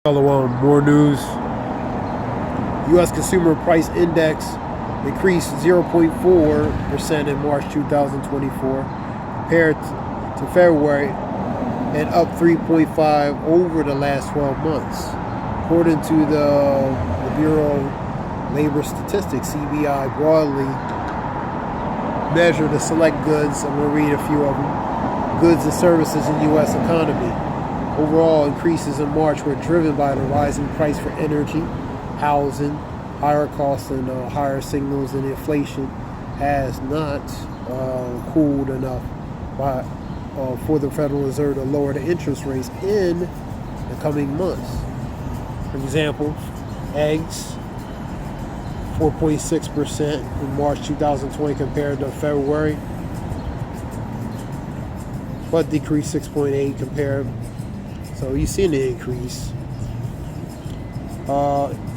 More news. U.S. Consumer Price Index increased 0.4% in March 2024 compared to February and up 3.5% over the last 12 months. According to the Bureau of Labor Statistics, CBI broadly measured the select goods. I'm going to read a few of them. Goods and services in U.S. economy. Overall increases in March were driven by the rising price for energy, housing, higher costs, and higher signals, and inflation has not cooled enough for the Federal Reserve to lower the interest rates in the coming months. For example, eggs 4.6% in March 2020 compared to February, but decreased 6.8% compared. So you see an increase.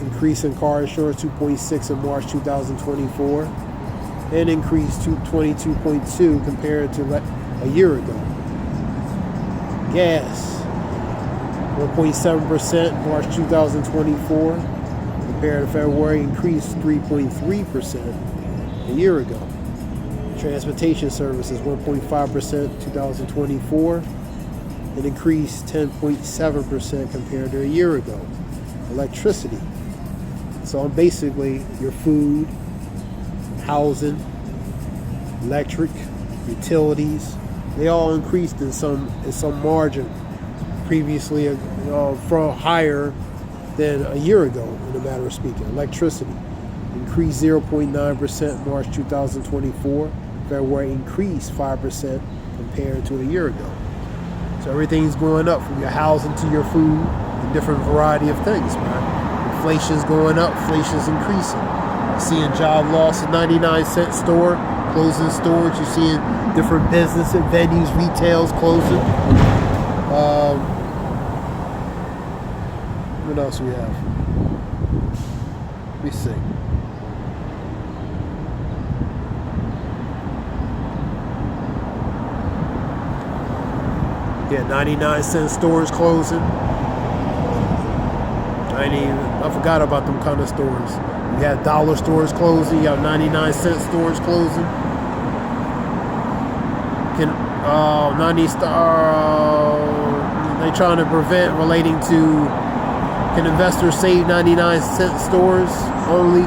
Increase in car insurance 2.6% in March 2024, and increased to 22.2% compared to a year ago. Gas 1.7% March 2024 compared to February, increased 3.3% a year ago. Transportation services 1.5% 2024 and increased 10.7% compared to a year ago. Electricity. So basically your food, housing, electric, utilities, they all increased in some margin. Previously from higher than a year ago, in a matter of speaking. Electricity increased 0.9% March 2024. February increased 5% compared to a year ago. So everything's going up, from your housing to your food, and different variety of things, man. Inflation's going up, inflation's increasing. You're seeing job loss at 99-cent store, closing stores. You're seeing different business and venues, retails closing. What else we have? Let me see. Yeah, 99-cent stores closing. I forgot about them kind of stores. You have dollar stores closing. You have 99-cent stores closing. They trying to prevent relating to, can investors save 99-cent stores only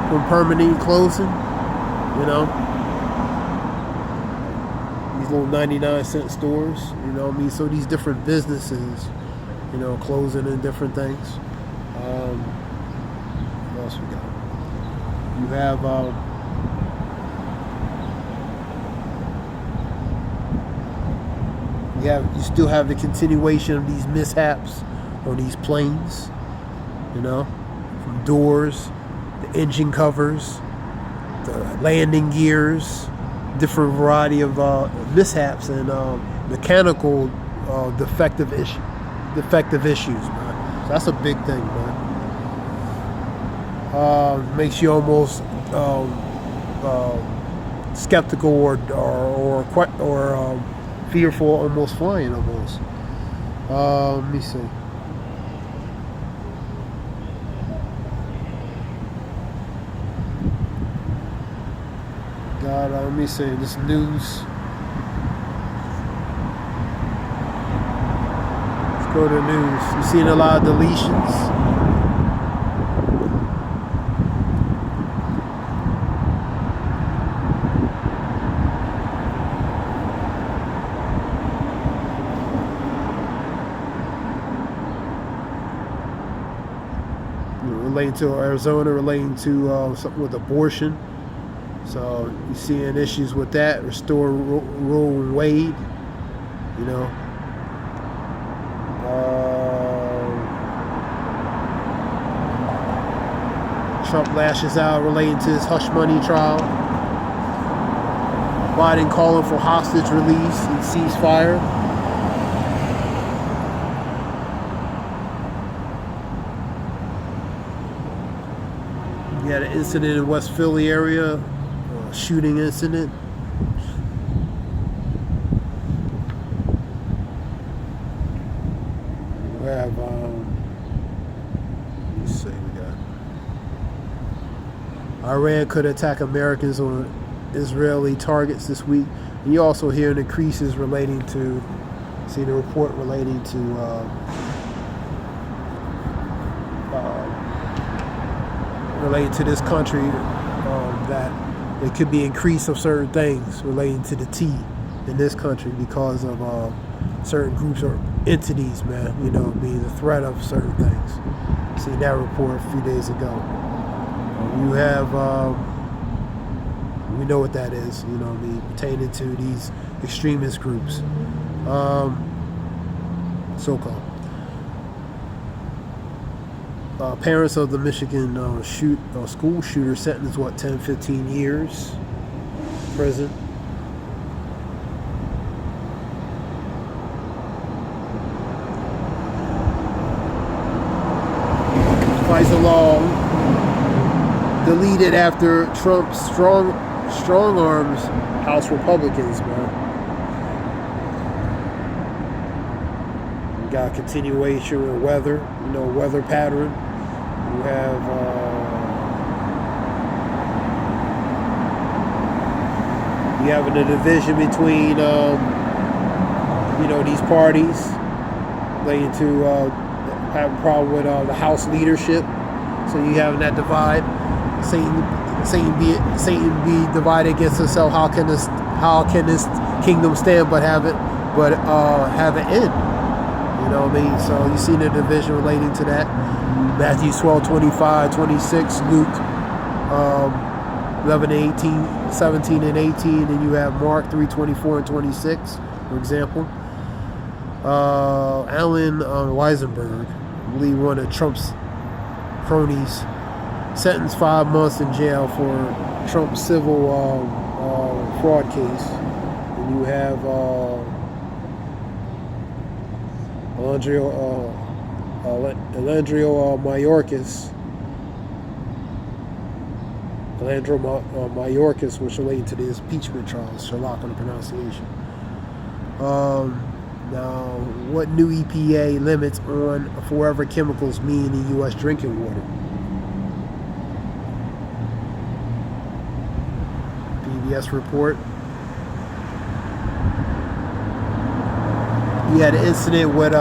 from permanent closing? You know, these little 99-cent stores. You know what I mean? So these different businesses, you know, closing and different things. What else we got? You still have the continuation of these mishaps on these planes, you know, from doors, the engine covers, the landing gears, different variety of mishaps and mechanical defective issues, man. So that's a big thing, man. Makes you almost skeptical or fearful, almost flying almost. Let me see. Let me see this news. Let's go to the news. You're seeing a lot of deletions. Relating to Arizona, relating to something with abortion. So you're seeing issues with that. Restore Roe and Wade. You know. Trump lashes out relating to his hush money trial. Biden calling for hostage release and ceasefire. You had an incident in West Philly area, a shooting incident. We have Iran could attack Americans on Israeli targets this week. And you also hear increases relating to, see the report relating to this country, that it could be increase of certain things relating to the tea in this country because of certain groups or entities, man, you know, being the threat of certain things. Seen that report a few days ago. You have, we know what that is, you know what I mean, pertaining to these extremist groups, so-called. Parents of the Michigan school shooter sentenced, 10, 15 years prison. Fights along, deleted after Trump strong arms House Republicans, man. We got a continuation of weather, weather pattern. You have a division between these parties relating to have a problem with the House leadership. So you having that divide. Satan be divided against itself. How can this kingdom stand but have it end? You know what I mean? So you see the division relating to that. Matthew 12, 25, 26, Luke 11, 18, 17, and 18, and you have Mark 3, 24, and 26, for example. Alan Weisenberg, I believe one of Trump's cronies, sentenced 5 months in jail for Trump's civil fraud case. And you have Alejandro Mayorkas, which related to the impeachment trials. Sherlock on the pronunciation. Now, what new EPA limits on forever chemicals mean in U.S. drinking water? PBS report. He had an incident with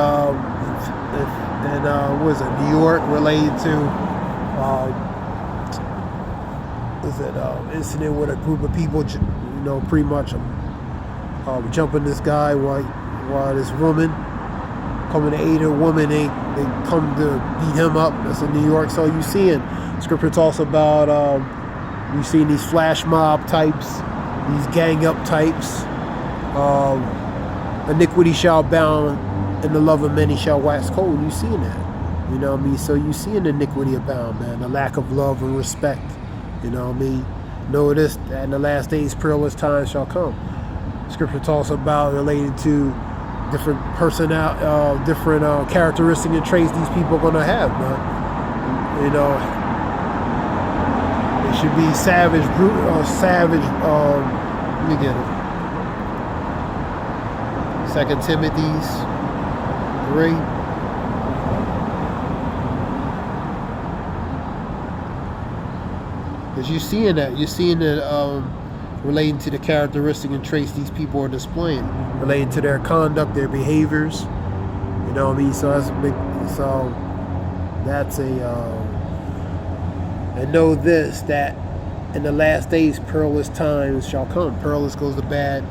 New York related to incident with a group of people, pretty much jumping this guy while this woman coming to aid a woman, they come to beat him up. That's in New York. So you seeing scripture talks about you seeing these flash mob types, these gang up types. Iniquity shall abound, and the love of many shall wax cold. You seeing that? You know what I mean? So you see an iniquity abound, man. The lack of love and respect. You know what I mean? Know this, that in the last days perilous times shall come. Scripture talks about related to different different characteristics and traits these people are gonna have, man. They should be savage, brutal, savage. Let me get it. 2 Timothy 3. Because you're seeing that relating to the characteristics and traits these people are displaying, relating to their conduct, their behaviors. You know what I mean? So that's a big. So that's and know this, that in the last days perilous times shall come. Perilous goes to bad,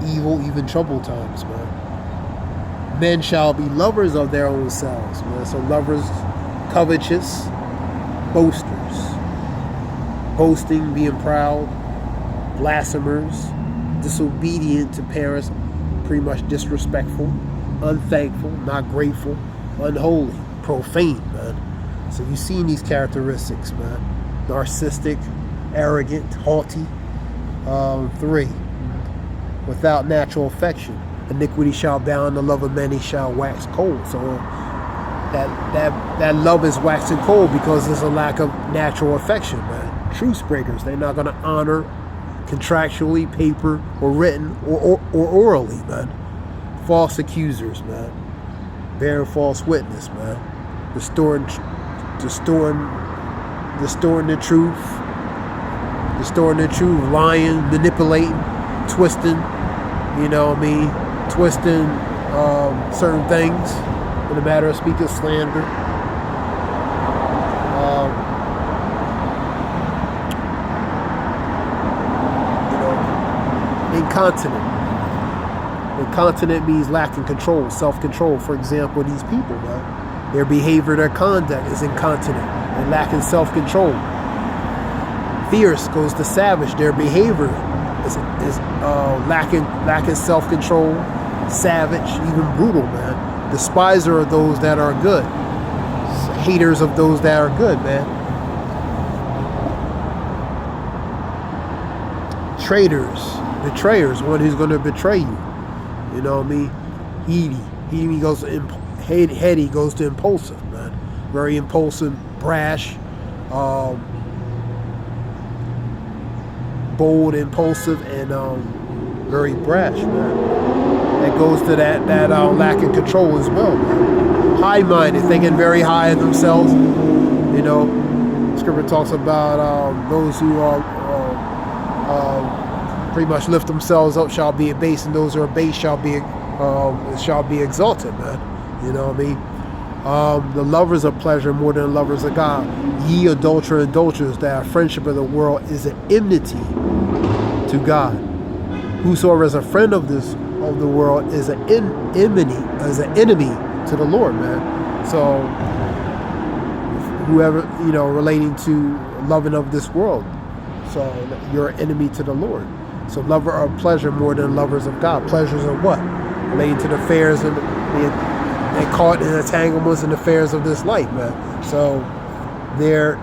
evil, even troubled times, man. Men shall be lovers of their own selves, man. So lovers, covetous, boasters, boasting, being proud, blasphemers, disobedient to parents, pretty much disrespectful, unthankful, not grateful, unholy, profane, man. So you've seen these characteristics, man. Narcissistic, arrogant, haughty. 3. Without natural affection. Iniquity shall abound, the love of many shall wax cold. So that love is waxing cold because there's a lack of natural affection, man. Truce breakers, they're not going to honor contractually, paper, or written, or orally, man. False accusers, man. Bearing false witness, man. Distorting the truth, distorting the truth, lying, manipulating, twisting, twisting certain things in the matter of speaking, slander. Incontinent. Incontinent means lacking control, self-control. For example, these people, man, their behavior, their conduct is incontinent and lacking self-control. Fierce goes to savage. Their behavior is lacking self-control, savage, even brutal, man. Despiser of those that are good. Haters of those that are good, man. Traitors, betrayers, one who's going to betray you. You know what I mean? Heady goes to heady goes to impulsive, man. Very impulsive, brash, bold, impulsive, and very brash, man. That goes to that lack of control as well, man. High-minded, thinking very high of themselves. Scripture talks about those who are pretty much lift themselves up shall be abased, and those who are abased shall be exalted, man. You know what I mean? The lovers of pleasure more than lovers of God. Ye adulterers and adulterers, that friendship of the world is an enmity to God. Whosoever is a friend of the world is an enemy to the Lord, man. So whoever, relating to loving of this world, so you're an enemy to the Lord. So lover of pleasure more than lovers of God. Pleasures of what? Relating to the affairs and they're caught in entanglements and affairs of this life, man. So they're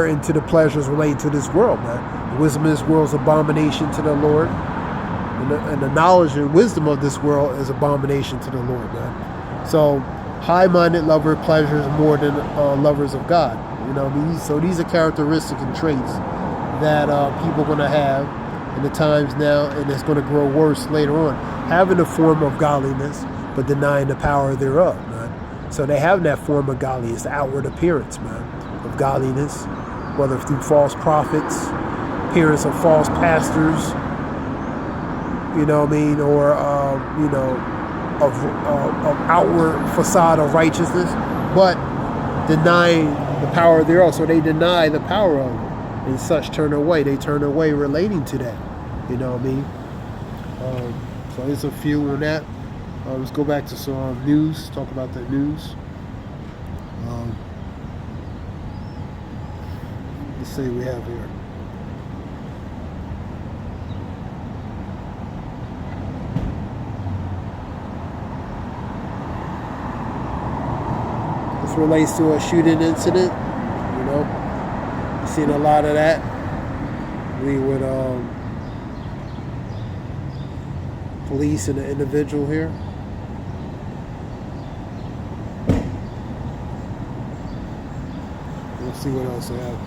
into the pleasures related to this world, man. The wisdom of this world is abomination to the Lord, and the knowledge and wisdom of this world is abomination to the Lord, man. So high-minded lover of pleasures more than lovers of God. So these are characteristics and traits that people are going to have in the times now, and it's going to grow worse later on. Having a form of godliness, but denying the power thereof, man. So they have that form of godliness, the outward appearance, man, of godliness, whether through false prophets, appearance of false pastors, or of outward facade of righteousness, but denying the power thereof. So they deny the power of it, and such turn away. They turn away relating to that. You know what I mean? So there's a few on that. Let's go back to some news. Talk about the news. Let's see what we have here. This relates to a shooting incident. We've seen a lot of that. We would police and an individual here. Let's see what else I have.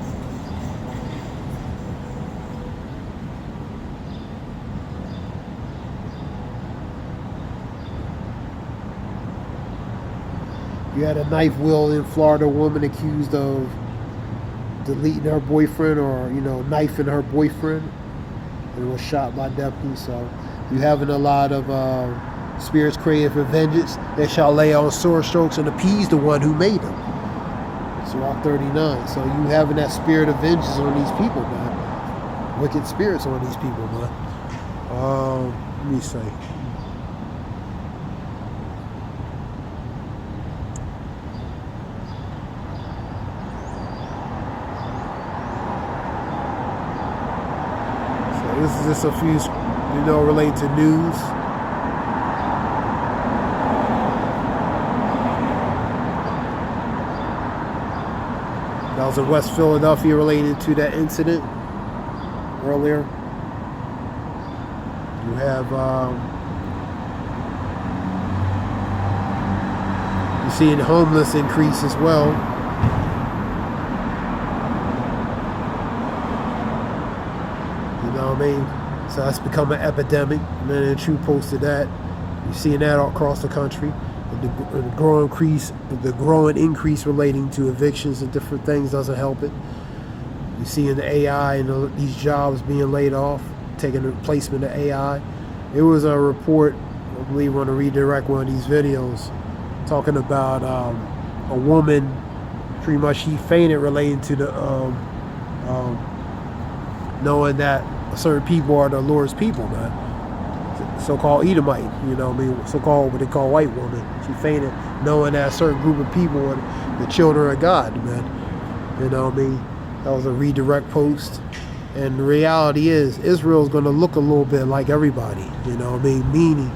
You had a knife wielding in Florida woman accused of deleting her boyfriend or, knifing her boyfriend, and was shot by deputies. So you having a lot of spirits created for vengeance that shall lay on sore strokes and appease the one who made them. Sirach 39. So you having that spirit of vengeance on these people, man. Wicked spirits on these people, man. Let me see. So this is just a few, related to news. That was in West Philadelphia related to that incident earlier. You have, you're seeing homeless increase as well. You know what I mean? So that's become an epidemic. Man and True posted that. You're seeing that all across the country. The growing increase relating to evictions and different things doesn't help it. You're seeing the AI and these jobs being laid off, taking the replacement of AI. It was a report, I believe, want to redirect one of these videos, talking about a woman, pretty much she fainted relating to the knowing that certain people are the Lord's people, man. So-called Edomite, you know what I mean? So-called what they call white woman. She fainted knowing that a certain group of people are the children of God, man. You know what I mean? That was a redirect post. And the reality is, Israel's going to look a little bit like everybody, you know what I mean? Meaning,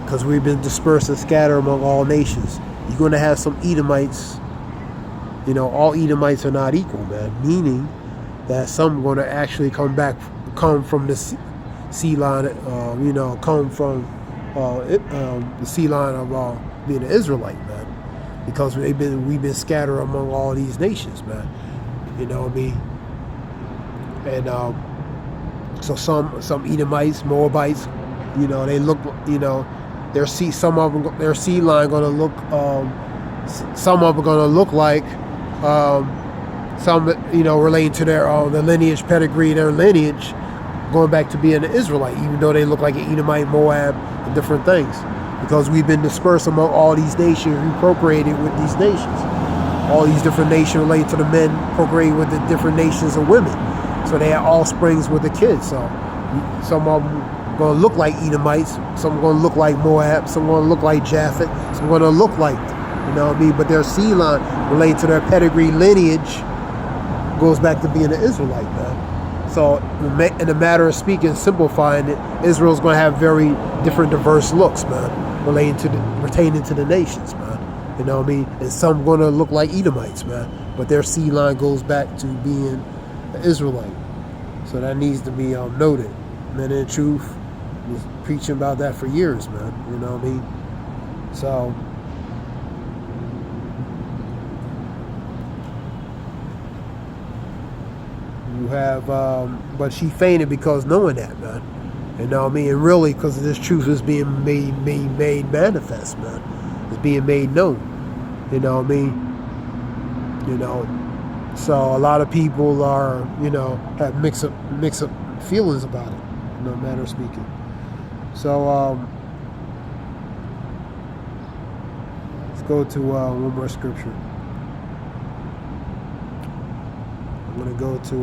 because we've been dispersed and scattered among all nations. You're going to have some Edomites, you know, all Edomites are not equal, man. Meaning that some are going to actually come from the sea line, you know, come from the sea line of being an Israelite, man. Because we've been scattered among all these nations, man. You know what I mean? And so some Edomites, Moabites, you know, they look, you know, some of them, their sea line going to look, some of them going to look like some, you know, relating to their the lineage, pedigree, their lineage, going back to being an Israelite, even though they look like an Edomite, Moab, and different things, because we've been dispersed among all these nations, we procreated with these nations. All these different nations related to the men procreate with the different nations of women. So they have offsprings with the kids. So some of them going to look like Edomites, some are going to look like Moab, some are going to look like Japhet, some are going to look like, you know what I mean? But their sea line related to their pedigree lineage goes back to being an Israelite, man. So in a matter of speaking, simplifying it, Israel's going to have very different, diverse looks, man, pertaining to the nations, man. You know what I mean? And some going to look like Edomites, man. But their sea line goes back to being an Israelite. So that needs to be noted. Man, in truth, was preaching about that for years, man. You know what I mean? So you have, but she fainted because knowing that, man. You know what I mean? And really, because this truth is being made manifest, man. It's being made known. You know what I mean? You know, so a lot of people are, you know, have mix up feelings about it, no matter of speaking. So let's go to one more scripture. I'm going to go to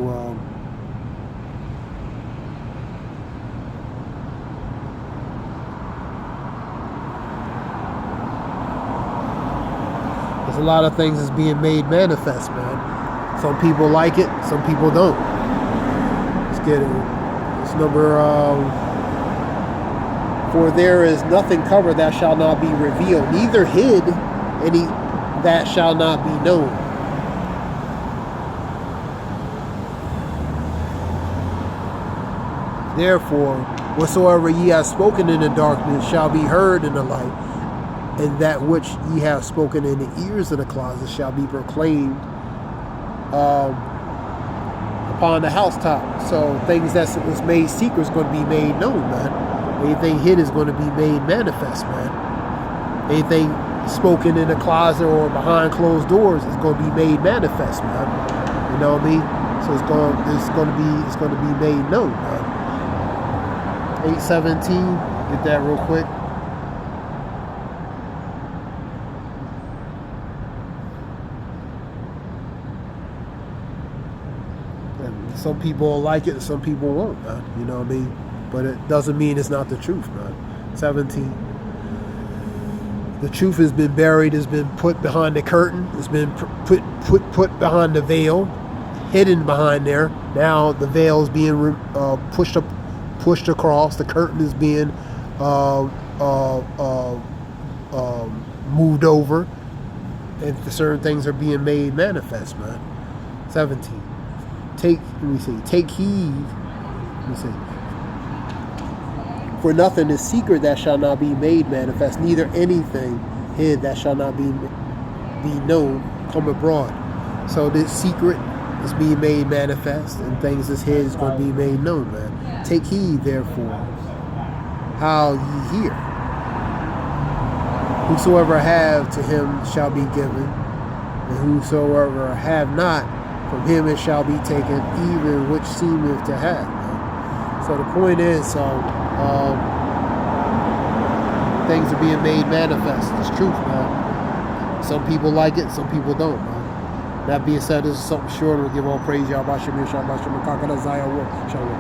a lot of things is being made manifest, man. Some people like it, some people don't. Let's get it. It's number for there is nothing covered that shall not be revealed, neither hid any that shall not be known. Therefore, whatsoever ye have spoken in the darkness shall be heard in the light, and that which ye have spoken in the ears of the closet shall be proclaimed upon the housetop. So things that was made secret is going to be made known, man. Anything hid is going to be made manifest, man. Anything spoken in the closet or behind closed doors is going to be made manifest, man. You know what I mean? So it's going to be made known, man. 8:17. Get that real quick. Some people like it and some people won't, man. You know what I mean? But it doesn't mean it's not the truth, man. 17. The truth has been buried, has been put behind the curtain, has been put behind the veil, hidden behind there. Now the veil is being pushed across. The curtain is being moved over, and certain things are being made manifest, man. 17. Take heed. Let me see. For nothing is secret that shall not be made manifest, neither anything hid that shall not be known come abroad. So this secret is being made manifest, and things that's hid is going to be made known, man. Take heed, therefore, how ye hear. Whosoever have, to him shall be given, and whosoever have not, From him it shall be taken, even which seemeth to have. So the point is, things are being made manifest. It's truth, man. Some people like it, some people don't, man. That being said, this is something short. We'll give all praise, Yahweh Shem, Yahweh Shem, Shalom.